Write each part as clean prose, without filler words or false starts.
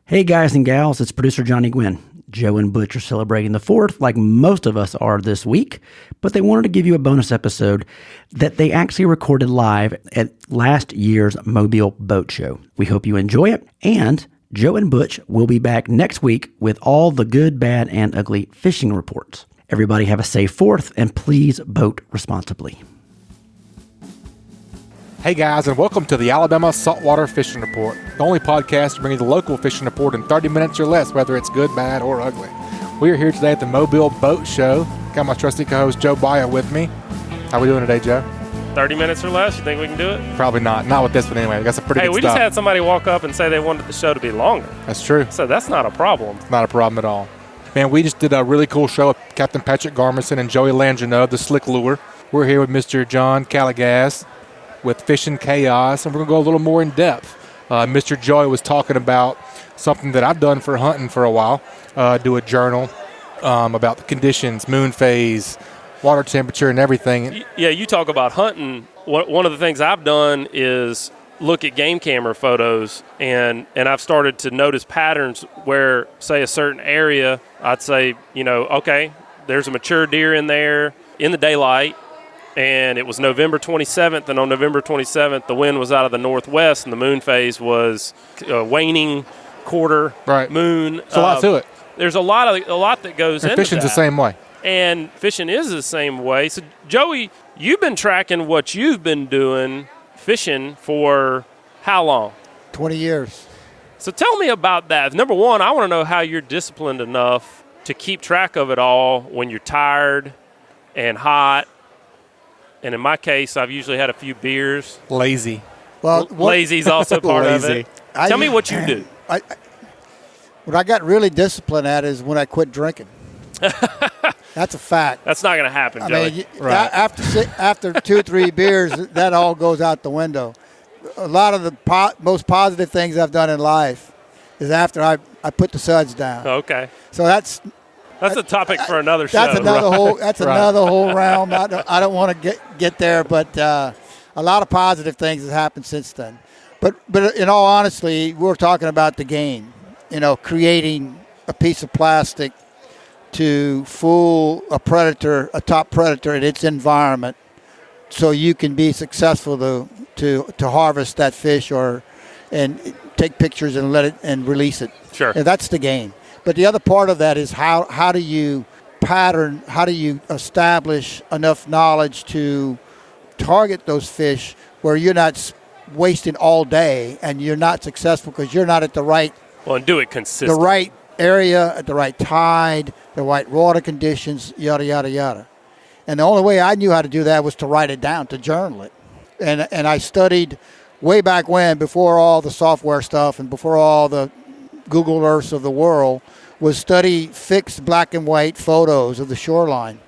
Hey guys and gals, it's producer Johnny Gwynn. Joe and Butch are celebrating the 4th like most of us are this week, but they wanted to give you a bonus episode that they actually recorded live at last year's Mobile Boat Show. We hope you enjoy it, and Joe and Butch will be back next week with all the good, bad, and ugly fishing reports. Everybody have a safe 4th, and please boat responsibly. Hey guys, and welcome to the Alabama Saltwater Fishing Report, the only podcast to bring you the local fishing report in 30 minutes or less, whether it's good, bad, or ugly. We are here today at the Mobile Boat Show. Got my trusty co-host Joe Baya with me. How we doing today, Joe? 30 minutes or less? You think we can do it? Probably not. Not with this one anyway. We got some pretty good stuff. Hey, we just had somebody walk up and say they wanted the show to be longer. That's true. So that's not a problem. Not a problem at all. Man, we just did a really cool show with Captain Patrick Garmison and Joey Landreneau of the Slick Lure. We're here with Mr. John Calagaz with Fishing Chaos, and we're going to go a little more in depth. Mr. Joey was talking about something that I've done for hunting for a while, do a journal about the conditions, moon phase, water temperature, and everything. Yeah, you talk about hunting. One of the things I've done is look at game camera photos, and I've started to notice patterns where, say, a certain area, I'd say, okay, there's a mature deer in there in the daylight, and it was November 27th, and on November 27th, the wind was out of the northwest, and the moon phase was waning quarter moon. There's a lot to it. There's a lot that goes into that. Fishing's the same way. And fishing is the same way. So, Joey, you've been tracking what you've been doing fishing for how long? 20 years. So tell me about that. Number one, I want to know how you're disciplined enough to keep track of it all when you're tired and hot. And in my case, I've usually had a few beers. Lazy. Well, lazy's also part of it. Tell me what you do. What I got really disciplined at is when I quit drinking. That's a fact. That's not going to happen, Joey. After 2 or 3 beers, that all goes out the window. A lot of the most positive things I've done in life is after I put the suds down. Okay. So that's a topic for another show. That's another whole. That's another whole realm. I don't want to get there, but a lot of positive things have happened since then. But in all honesty, we're talking about the game. Creating a piece of plastic to fool a top predator in its environment, so you can be successful to harvest that fish and take pictures and let it and release it. Sure. And that's the game. But the other part of that is how do you pattern, how do you establish enough knowledge to target those fish where you're not wasting all day and you're not successful because you're not at the right. Well, and do it consistently. The right area, at the right tide, the right water conditions, yada, yada, yada. And the only way I knew how to do that was to write it down, to journal it. And I studied way back when, before all the software stuff and before all the Google Earths of the world, was study fixed black and white photos of the shoreline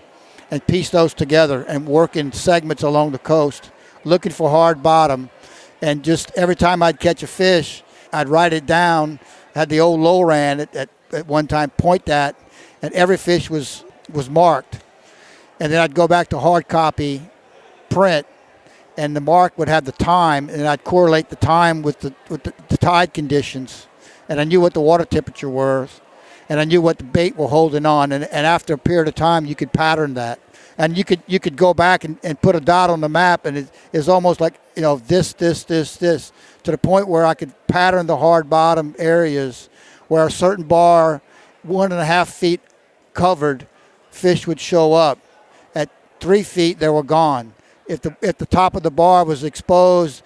and piece those together and work in segments along the coast, looking for hard bottom. And just every time I'd catch a fish, I'd write it down, had the old Loran at one time point that, and every fish was marked. And then I'd go back to hard copy print, and the mark would have the time, and I'd correlate the time with the tide conditions, and I knew what the water temperature was, and I knew what the bait were holding on, and after a period of time, you could pattern that. And you could go back and put a dot on the map, and it's almost like, this, to the point where I could pattern the hard bottom areas where a certain bar, 1.5 feet covered, fish would show up. At 3 feet, they were gone. If the top of the bar was exposed,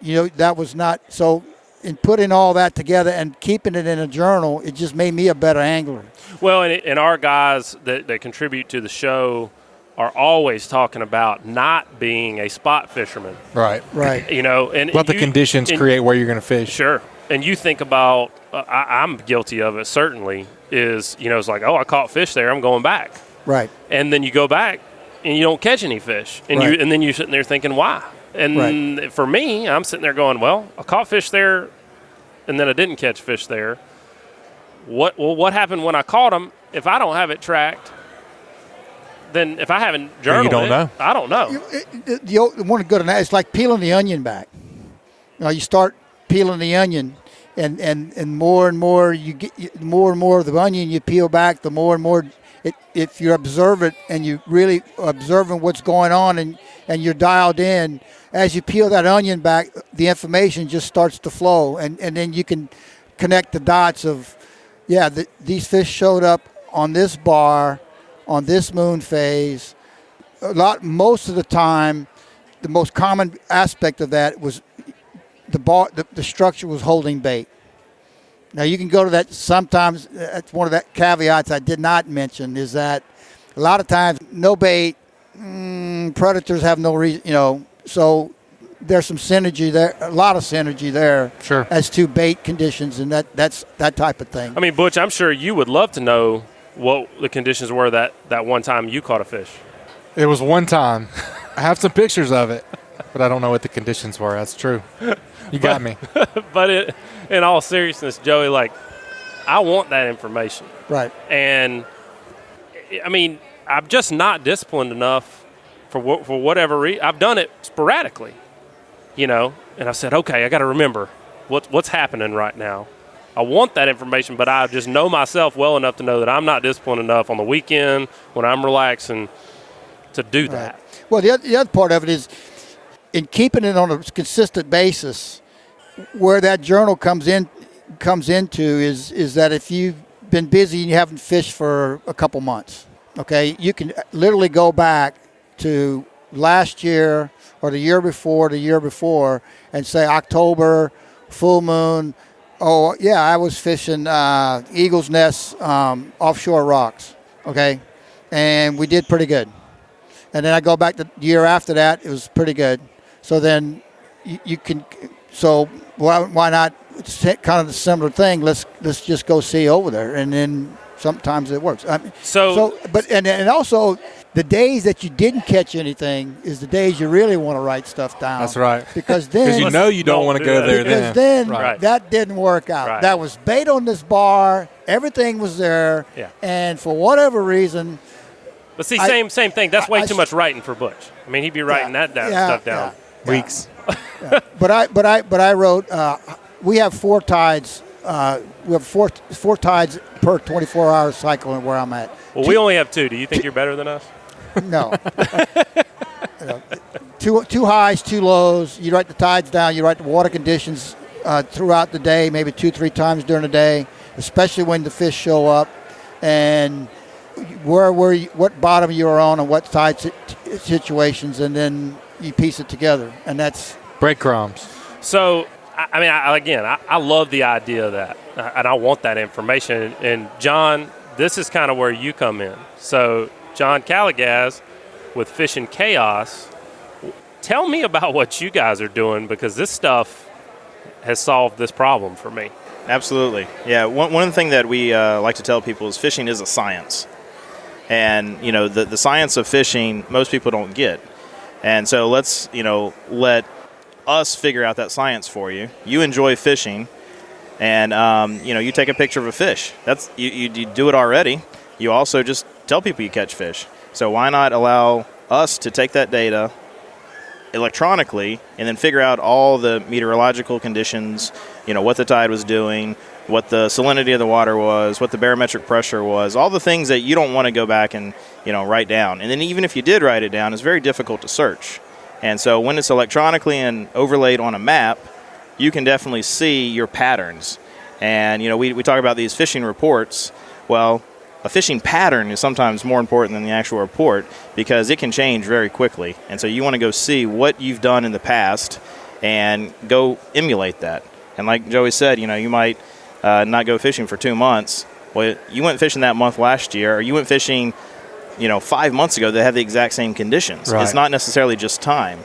that was not. So in putting all that together and keeping it in a journal, it just made me a better angler. Well, and our guys that contribute to the show are always talking about not being a spot fisherman. Right. And let the conditions create where you're going to fish. Sure. And you think about, I'm guilty of it, certainly, is, it's like, I caught fish there, I'm going back. Right. And then you go back and you don't catch any fish. And right. and then you're sitting there thinking, why? And for me, I'm sitting there going, I caught fish there and then I didn't catch fish there. What happened when I caught them? If I don't have it tracked, then if I haven't journaled you don't know. I don't know. One good, it's like peeling the onion back. You start peeling the onion, and more you get, more and more of the onion you peel back, the more and more if you observe it and you really observing what's going on and you're dialed in, as you peel that onion back, the information just starts to flow, and then you can connect the dots of, these fish showed up on this bar, on this moon phase. Most of the time, the most common aspect of that was the structure was holding bait. Now you can go to that sometimes. That's one of the caveats I did not mention, is that a lot of times no bait, predators have no reason, so there's some synergy there, a lot of synergy there. Sure. As to bait conditions and that's that type of thing. I mean, Butch, I'm sure you would love to know what the conditions were that one time you caught a fish. It was one time. I have some pictures of it, but I don't know what the conditions were. That's true. You got me. But in all seriousness, Joey, like, I want that information. Right. And, I mean, I'm just not disciplined enough for whatever reason. I've done it sporadically, and I said, okay, I got to remember what's happening right now. I want that information, but I just know myself well enough to know that I'm not disciplined enough on the weekend when I'm relaxing to do that. Right. Well, the other part of it is in keeping it on a consistent basis. Where that journal comes into is that if you've been busy and you haven't fished for a couple months, okay, you can literally go back to last year or the year before, and say October, full moon. Oh, yeah, I was fishing Eagle's Nest offshore rocks, okay? And we did pretty good. And then I go back to the year after that, it was pretty good. So then you can, so why not, it's kind of the similar thing, let's just go see over there. And then sometimes it works. And also the days that you didn't catch anything is the days you really want to write stuff down. That's right. Because then you don't want to go there then. Because then right. that didn't work out. Right. That was bait on this bar. Everything was there. Yeah. And for whatever reason. But see, same thing. That's way too much writing for Butch. I mean, he'd be writing that stuff down. Yeah. Weeks. Yeah. But I wrote. We have 4 tides. We have four tides per 24-hour cycle where I'm at. Well, we only have 2. Do you think you're better than us? No. Two highs, 2 lows. You write the tides down. You write the water conditions throughout the day, maybe 2-3 times during the day, especially when the fish show up, and what bottom you are on and what tide situations, and then you piece it together, and that's breadcrumbs. So, I mean, I love the idea of that, and I want that information. And John, this is kind of where you come in. So, John Calagaz with Fishing Chaos, tell me about what you guys are doing, because this stuff has solved this problem for me. Absolutely. Yeah, one of the things that we like to tell people is fishing is a science. And, the science of fishing, most people don't get. And so let's, let us figure out that science for you. You enjoy fishing, and, you take a picture of a fish. That's you do it already. You also just tell people you catch fish. So why not allow us to take that data electronically and then figure out all the meteorological conditions, what the tide was doing, what the salinity of the water was, what the barometric pressure was, all the things that you don't want to go back and, write down. And then even if you did write it down, it's very difficult to search. And so when it's electronically and overlaid on a map, you can definitely see your patterns. And, we talk about these fishing reports. Well, a fishing pattern is sometimes more important than the actual report because it can change very quickly. And so you want to go see what you've done in the past and go emulate that. And like Joey said, you might not go fishing for 2 months. Well, you went fishing that month last year, or you went fishing, 5 months ago that had the exact same conditions. Right. It's not necessarily just time.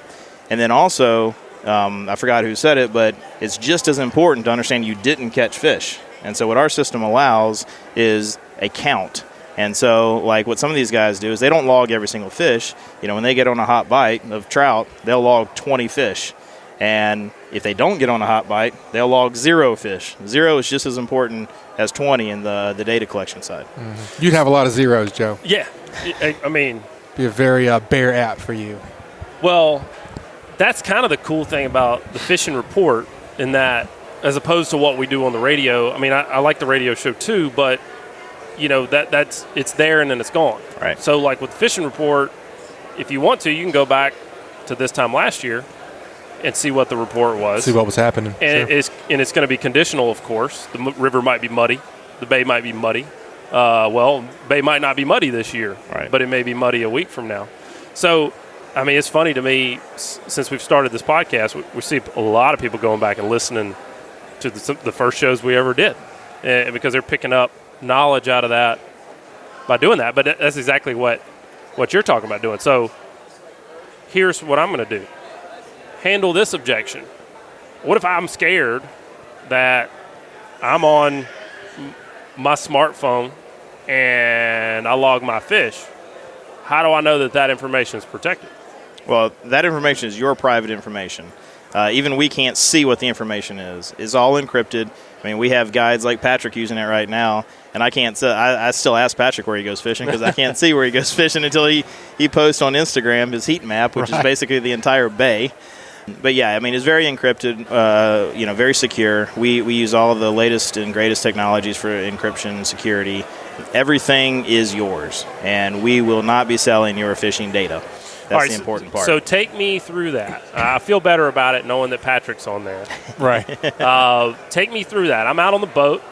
And then also, I forgot who said it, but it's just as important to understand you didn't catch fish. And so what our system allows is a count. And so, like what some of these guys do is they don't log every single fish. When they get on a hot bite of trout, they'll log 20 fish. And if they don't get on a hot bite, they'll log 0 fish. 0 is just as important as 20 in the data collection side. Mm-hmm. You'd have a lot of zeros, Joe. Yeah. I mean, be a very bare app for you. Well, that's kind of the cool thing about the fishing report, in that as opposed to what we do on the radio. I mean, I like the radio show too, but that's it's there and then it's gone. Right. So like with the fishing report, if you want to, you can go back to this time last year and see what the report was. See what was happening. And Sure. it's going to be conditional, of course. The river might be muddy. The bay might be muddy. Bay might not be muddy this year, Right. but it may be muddy a week from now. So, I mean, it's funny to me, since we've started this podcast, we see a lot of people going back and listening to the first shows we ever did, and because they're picking up knowledge out of that by doing that. But that's exactly what you're talking about doing. So here's what I'm going to do. Handle this objection. What if I'm scared that I'm on my smartphone and I log my fish? How do I know that information is protected? Well, that information is your private information. Even we can't see what the information is. It's all encrypted. I mean, we have guides like Patrick using it right now, and I can't. I still ask Patrick where he goes fishing because I can't see where he goes fishing until he posts on Instagram his heat map, which is basically the entire bay. But yeah, I mean, it's very encrypted, very secure. We use all of the latest and greatest technologies for encryption and security. Everything is yours, and we will not be selling your fishing data. That's the important part. So take me through that. I feel better about it knowing that Patrick's on there. Right. Take me through that. I'm out on the boat.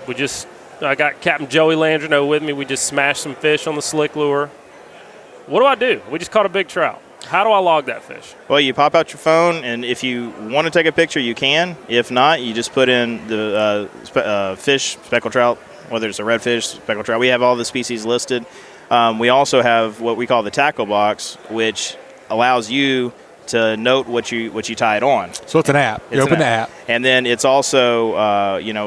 I got Captain Joey Landreneau with me. We just smashed some fish on the slick lure. What do I do? We just caught a big trout. How do I log that fish? Well, you pop out your phone, and if you want to take a picture, you can. If not, you just put in the fish, speckled trout, whether it's a redfish, speckled trout. We have all the species listed. We also have what we call the tackle box, which allows you to note what you tied on. So it's an app. You open the app. And then it's also,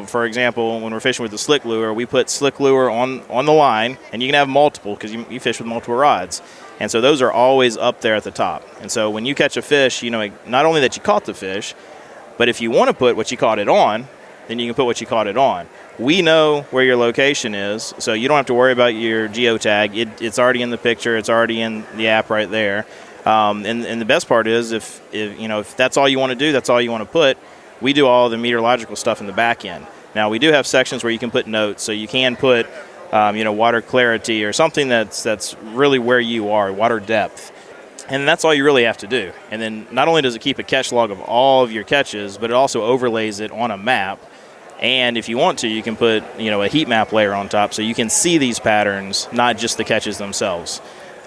for example, when we're fishing with the slick lure, we put slick lure on the line, and you can have multiple because you fish with multiple rods. And so those are always up there at the top. And so when you catch a fish, you know not only that you caught the fish, but if you want to put what you caught it on, then you can put what you caught it on. We know where your location is, so you don't have to worry about your geotag. It's already in the picture. It's already in the app right there. And the best part is if that's all you want to do, that's all you want to put, we do all the meteorological stuff in the back end. Now, we do have sections where you can put notes, so you can put water clarity or something that's really where you are, water depth. And that's all you really have to do. And then not only does it keep a catch log of all of your catches, but it also overlays it on a map. And if you want to, you can put a heat map layer on top so you can see these patterns, not just the catches themselves.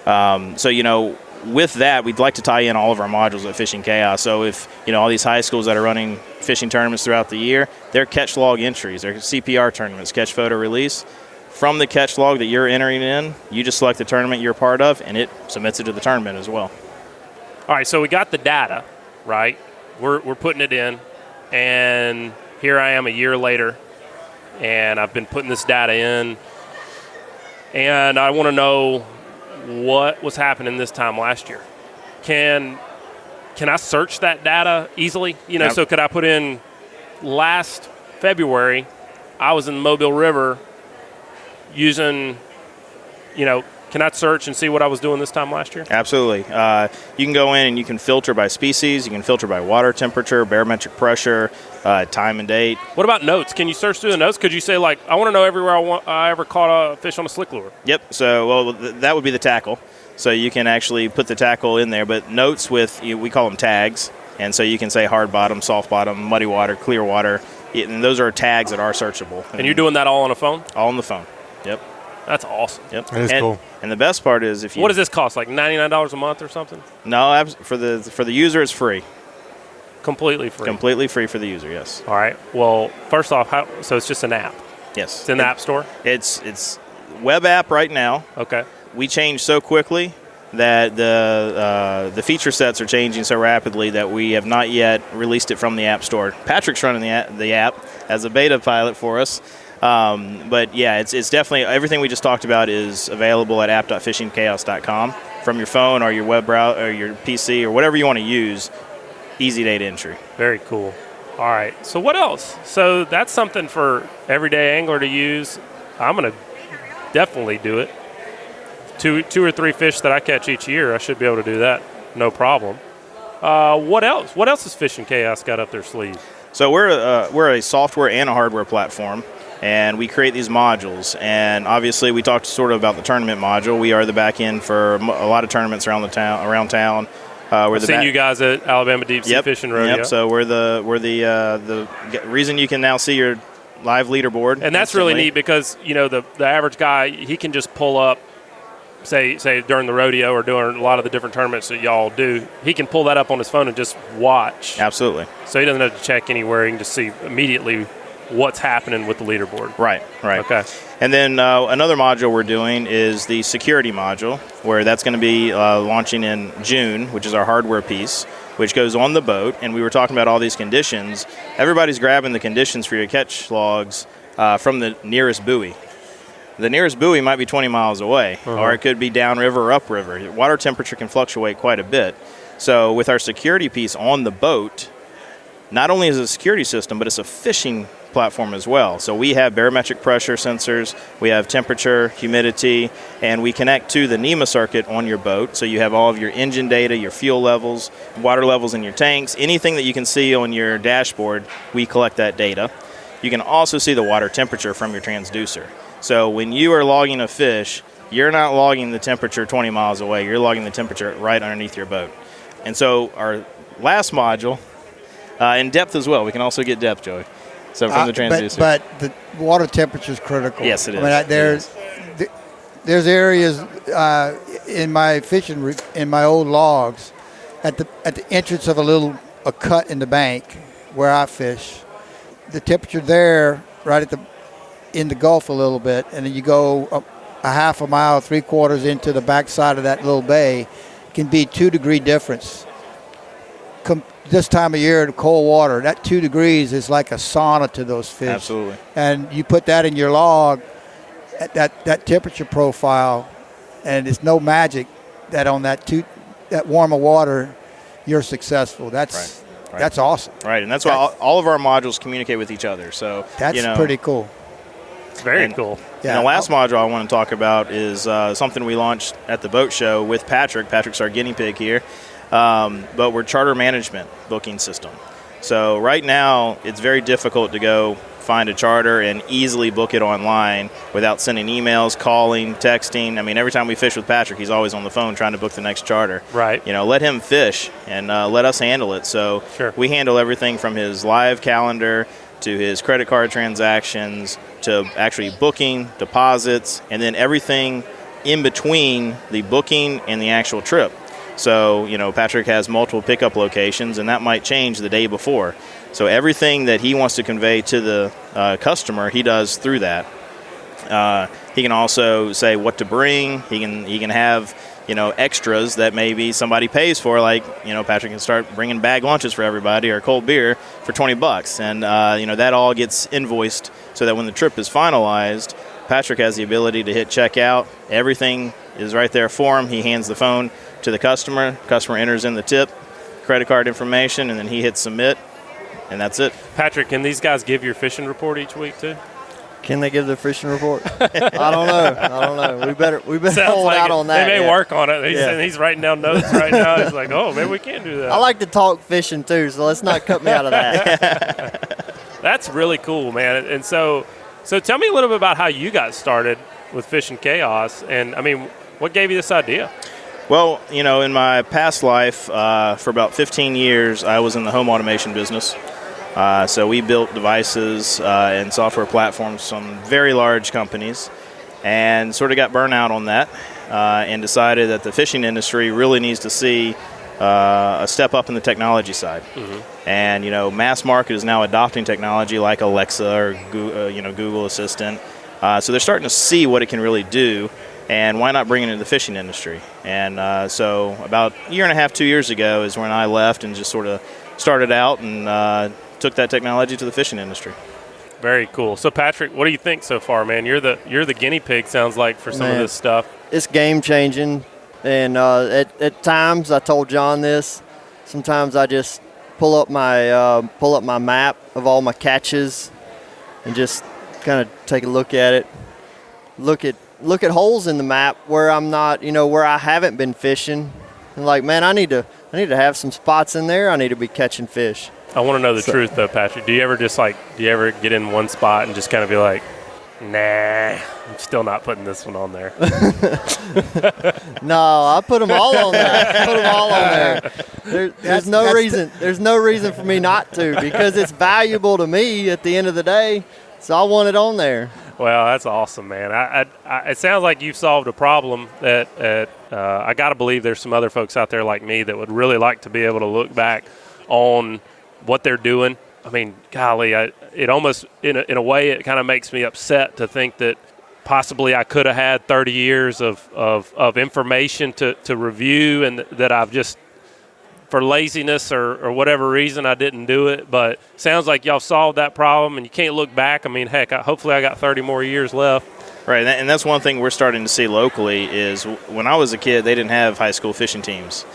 With that, we'd like to tie in all of our modules at Fishing Chaos. So if all these high schools that are running fishing tournaments throughout the year, their catch log entries, their CPR tournaments, catch photo release, from the catch log that you're entering in, you just select the tournament you're part of, and it submits it to the tournament as well. All right, so we got the data, right? We're putting it in, and here I am a year later, and I've been putting this data in, and I want to know what was happening this time last year. Can I search that data easily? So could I put in last February, I was in the Mobile River using, can I search and see what I was doing this time last year? Absolutely. You can go in and you can filter by species. You can filter by water temperature, barometric pressure, time and date. What about notes? Can you search through the notes? Could you say, I want to know everywhere I ever caught a fish on a slick lure? Yep. So, that would be the tackle. So you can actually put the tackle in there. But notes we call them tags. And so you can say hard bottom, soft bottom, muddy water, clear water. And those are tags that are searchable. And you're doing that all on a phone? All on the phone. Yep. That's awesome. Yep. That is cool. And the best part is what does this cost? Like $99 a month or something? No, for the user, it's free. Completely free. Completely free for the user. Yes. All right. Well, first off, so it's just an app. Yes. It's in the App Store. It's web app right now. Okay. We change so quickly that the feature sets are changing so rapidly that we have not yet released it from the App Store. Patrick's running the app as a beta pilot for us. But yeah, it's definitely everything we just talked about is available at app.fishingchaos.com from your phone or your web browser or your PC or whatever you want to use. Easy data entry. Very cool. All right. So what else? So that's something for everyday angler to use. I'm going to definitely do it. Two or three fish that I catch each year, I should be able to do that. No problem. What else? What else has Fishing Chaos got up their sleeve? So we're a software and a hardware platform, and we create these modules. And obviously, we talked sort of about the tournament module. We are the back end for a lot of tournaments around town. I've seen you guys at Alabama Deep Sea Fishing Rodeo. Yep. So we're the reason you can now see your live leaderboard. And that's instantly. really neat because the average guy, he can just pull up. Say during the rodeo or during a lot of the different tournaments that y'all do, he can pull that up on his phone and just watch. Absolutely. So he doesn't have to check anywhere. He can just see immediately what's happening with the leaderboard. Right. Okay. And then another module we're doing is the security module, where that's going to be launching in June, which is our hardware piece, which goes on the boat. And we were talking about all these conditions. Everybody's grabbing the conditions for your catch logs from the nearest buoy. The nearest buoy might be 20 miles away, or it could be downriver or upriver. Water temperature can fluctuate quite a bit. So with our security piece on the boat, not only is it a security system, but it's a fishing platform as well. So we have barometric pressure sensors, we have temperature, humidity, and we connect to the NEMA circuit on your boat. So you have all of your engine data, your fuel levels, water levels in your tanks, anything that you can see on your dashboard, we collect that data. You can also see the water temperature from your transducer. So when you are logging a fish, you're not logging the temperature 20 miles away. You're logging the temperature right underneath your boat. And so our last module, in depth as well. We can also get depth, Joey. So from the transducer. But the water temperature is critical. Yes, it is. I mean, there's areas in my fishing in my old logs at the entrance of a cut in the bank where I fish. The temperature there, right in the Gulf a little bit, and then you go a half a mile, 3/4 into the backside of that little bay, can be 2 degree difference. This time of year, the cold water, that 2 degrees is like a sauna to those fish. Absolutely. And you put that in your log, at that temperature profile, and it's no magic that on that warmer water, you're successful. That's awesome. Right, and that's why all of our modules communicate with each other. So that's pretty cool. Very cool. Yeah. And the last module I want to talk about is something we launched at the boat show with Patrick. Patrick's our guinea pig here. But we're charter management booking system. So right now, it's very difficult to go find a charter and easily book it online without sending emails, calling, texting. I mean, every time we fish with Patrick, he's always on the phone trying to book the next charter. Right. Let him fish and let us handle it. So we handle everything from his live calendar to his credit card transactions to actually booking, deposits, and then everything in between the booking and the actual trip. So, Patrick has multiple pickup locations, and that might change the day before. So everything that he wants to convey to the customer, he does through that. He can also say what to bring. He can have, extras that maybe somebody pays for, like, Patrick can start bringing bag lunches for everybody or cold beer for $20. And, that all gets invoiced so that when the trip is finalized, Patrick has the ability to hit checkout. Everything is right there for him. He hands the phone to the customer. Customer enters in the tip, credit card information, and then he hits submit, and that's it. Patrick, can these guys give your fishing report each week too? Can they give the fishing report? I don't know. We better hold like out on that. They may work on it. He's writing down notes right now. He's like, oh, maybe we can't do that. I like to talk fishing too, so let's not cut me out of that. That's really cool, man. And so tell me a little bit about how you guys started with Fishing Chaos, and I mean, what gave you this idea? Well, in my past life, for about 15 years, I was in the home automation business. So we built devices and software platforms from very large companies and sort of got burnt out on that and decided that the fishing industry really needs to see a step up in the technology side. Mm-hmm. And, mass market is now adopting technology like Alexa or Google Assistant. So they're starting to see what it can really do. And why not bring it into the fishing industry? And so about a year and a half, 2 years ago is when I left and just sort of started out and took that technology to the fishing industry. Very cool. So Patrick, what do you think so far, man? You're the guinea pig, sounds like, for some of this stuff. It's game changing, and at times I told John this. Sometimes I just pull up my map of all my catches and just kind of take a look at it. Look at holes in the map where I'm not, where I haven't been fishing. And like, man, I need to have some spots in there. I need to be catching fish. I want to know the truth, though, Patrick. Do you ever get in one spot and just kind of be like, nah, I'm still not putting this one on there? No, I put them all on there. There's no reason for me not to, because it's valuable to me at the end of the day. So I want it on there. Well, that's awesome, man. It sounds like you've solved a problem that I got to believe there's some other folks out there like me that would really like to be able to look back on what they're doing. I mean, golly, it almost, in a way, it kind of makes me upset to think that possibly I could have had 30 years of information to review, and that I've just, for laziness or whatever reason, I didn't do it. But sounds like y'all solved that problem, and you can't look back. I mean, heck, hopefully I got 30 more years left. Right, and that's one thing we're starting to see locally is when I was a kid, they didn't have high school fishing teams.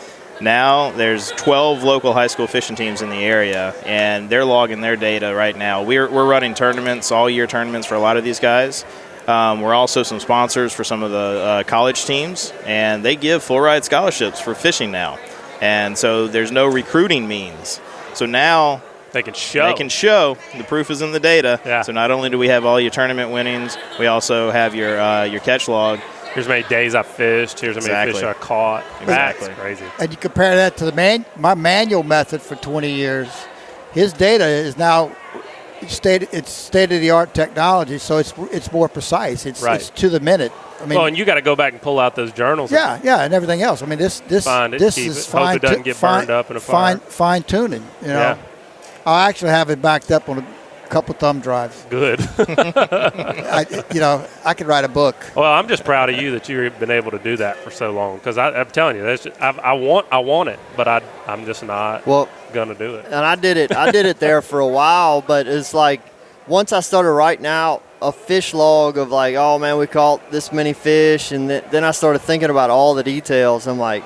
Now there's 12 local high school fishing teams in the area, and they're logging their data right now. We're running tournaments, all-year tournaments for a lot of these guys. We're also some sponsors for some of the college teams, and they give full-ride scholarships for fishing now. And so there's no recruiting means. So now they can show. The proof is in the data. Yeah. So not only do we have all your tournament winnings, we also have your catch log. Here's how many days I fished. Here's how many fish I caught. Exactly. That's crazy. And you compare that to my manual method for 20 years. His data is now state-of-the-art technology, so it's more precise. It's to the minute. I mean, and you got to go back and pull out those journals. Yeah, and everything else. I mean, this is Hope it doesn't get burned up in a fire. Fine tuning. You know, Yeah. I actually have it backed up on a couple thumb drives. Good. I could write a book. Well, I'm just proud of you that you've been able to do that for so long, because I'm telling you, I want it, but I'm just not gonna do it. And I did it there for a while, but it's like once I started writing out a fish log of like, oh man, we caught this many fish, and then I started thinking about all the details. I'm like,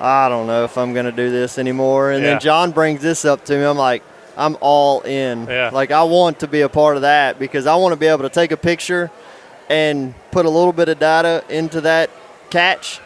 I don't know if I'm gonna do this anymore. And then John brings this up to me. I'm like, I'm all in. Yeah. Like, I want to be a part of that, because I want to be able to take a picture and put a little bit of data into that catch,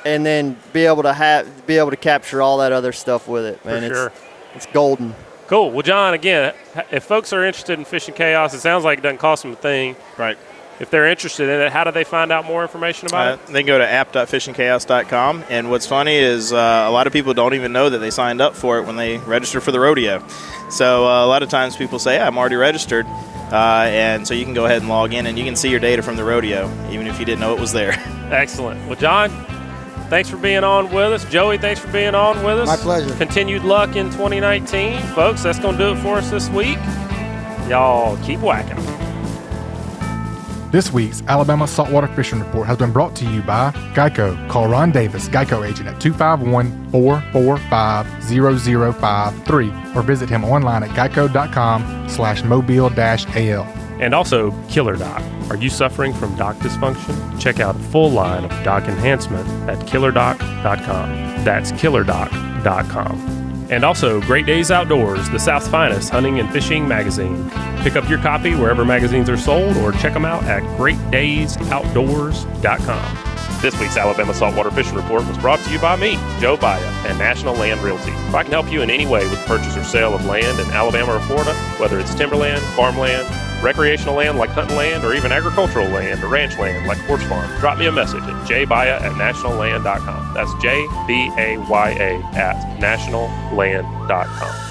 and then be able to capture all that other stuff with it, man. For sure. It's golden. Cool. Well, John, again, if folks are interested in Fishing Chaos, it sounds like it doesn't cost them a thing. Right. If they're interested in it, how do they find out more information about it? They can go to app.fishingchaos.com, and what's funny is a lot of people don't even know that they signed up for it when they register for the rodeo. So a lot of times people say, I'm already registered, and so you can go ahead and log in, and you can see your data from the rodeo, even if you didn't know it was there. Excellent. Well, John, thanks for being on with us. Joey, thanks for being on with us. My pleasure. Continued luck in 2019. Folks, that's going to do it for us this week. Y'all keep whacking. This week's Alabama Saltwater Fishing Report has been brought to you by Geico. Call Ron Davis, Geico agent, at 251-445-0053 or visit him online at geico.com/mobile-al. And also, KillerDock. Are you suffering from dock dysfunction? Check out a full line of dock enhancement at KillerDock.com. That's KillerDock.com. And also, Great Days Outdoors, the South's finest hunting and fishing magazine. Pick up your copy wherever magazines are sold, or check them out at GreatDaysOutdoors.com. This week's Alabama Saltwater Fishing Report was brought to you by me, Joe Baya, and National Land Realty. If I can help you in any way with purchase or sale of land in Alabama or Florida, whether it's timberland, farmland, recreational land like hunting land, or even agricultural land or ranch land like horse farm, drop me a message at jbaya@nationalland.com. That's JBAYA@nationalland.com.